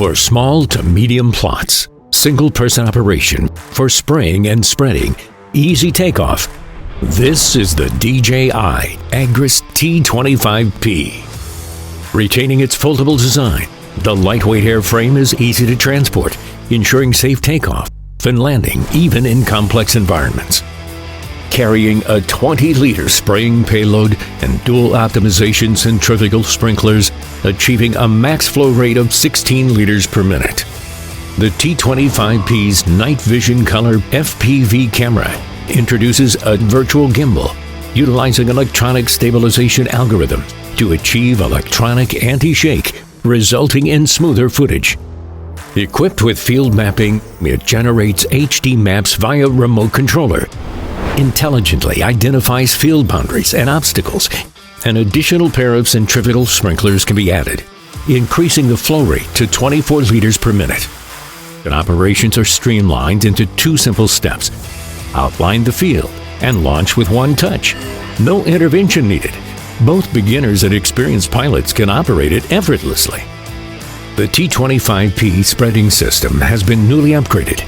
for small to medium plots, single-person operation for spraying and spreading, easy takeoff. This is the DJI AGRAS T25P. Retaining its foldable design, the lightweight airframe is easy to transport, ensuring safe takeoff and landing even in complex environments. Carrying a 20-liter spraying payload and dual optimization centrifugal sprinklers, achieving a max flow rate of 16 liters per minute. The T25P's night vision color FPV camera introduces a virtual gimbal, utilizing electronic stabilization algorithm to achieve electronic anti-shake, resulting in smoother footage. Equipped with field mapping, it generates HD maps via remote controller, intelligently identifies field boundaries and obstacles. An additional pair of centrifugal sprinklers can be added, increasing the flow rate to 24 liters per minute. And operations are streamlined into 2 simple steps: outline the field and launch with one touch. No intervention needed. Both beginners and experienced pilots can operate it effortlessly. The T25P spreading system has been newly upgraded.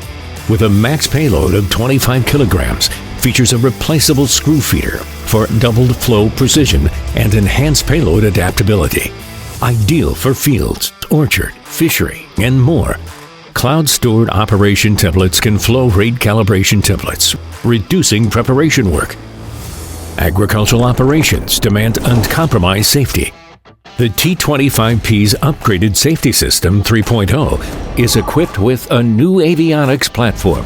With a max payload of 25 kilograms, features a replaceable screw feeder for doubled flow precision and enhanced payload adaptability. Ideal for fields, orchard, fishery, and more. Cloud-stored operation templates can flow rate calibration templates, reducing preparation work. Agricultural operations demand uncompromised safety. The T25P's upgraded safety system 3.0 is equipped with a new avionics platform,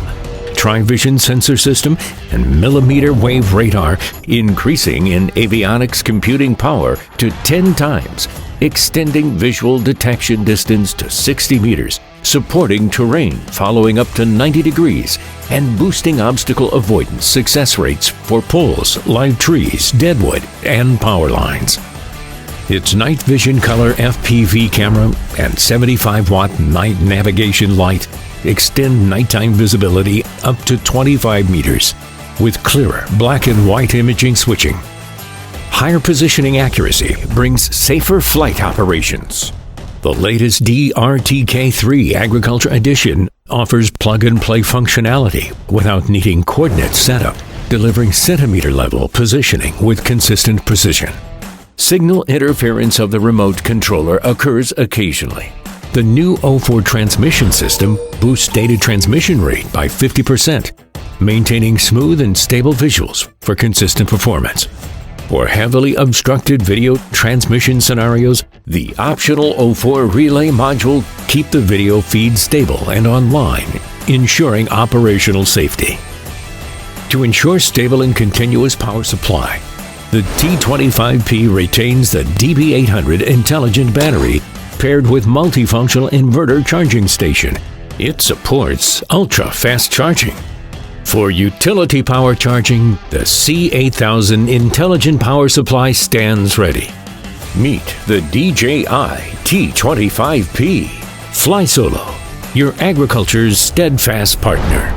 tri-vision sensor system, and millimeter wave radar, increasing in avionics computing power to 10 times, extending visual detection distance to 60 meters, supporting terrain following up to 90 degrees, and boosting obstacle avoidance success rates for poles, live trees, deadwood, and power lines. Its night vision color FPV camera and 75-watt night navigation light extend nighttime visibility up to 25 meters with clearer black and white imaging switching. Higher positioning accuracy brings safer flight operations. The latest DRTK3 Agriculture Edition offers plug-and-play functionality without needing coordinate setup, delivering centimeter-level positioning with consistent precision. Signal interference of the remote controller occurs occasionally. The new O4 transmission system boosts data transmission rate by 50%, maintaining smooth and stable visuals for consistent performance. For heavily obstructed video transmission scenarios, the optional O4 relay module keeps the video feed stable and online, ensuring operational safety. To ensure stable and continuous power supply, the T25P retains the DB800 intelligent battery paired with multifunctional inverter charging station. It supports ultra-fast charging. For utility power charging, the C8000 intelligent power supply stands ready. Meet the DJI T25P. Fly solo, your agriculture's steadfast partner.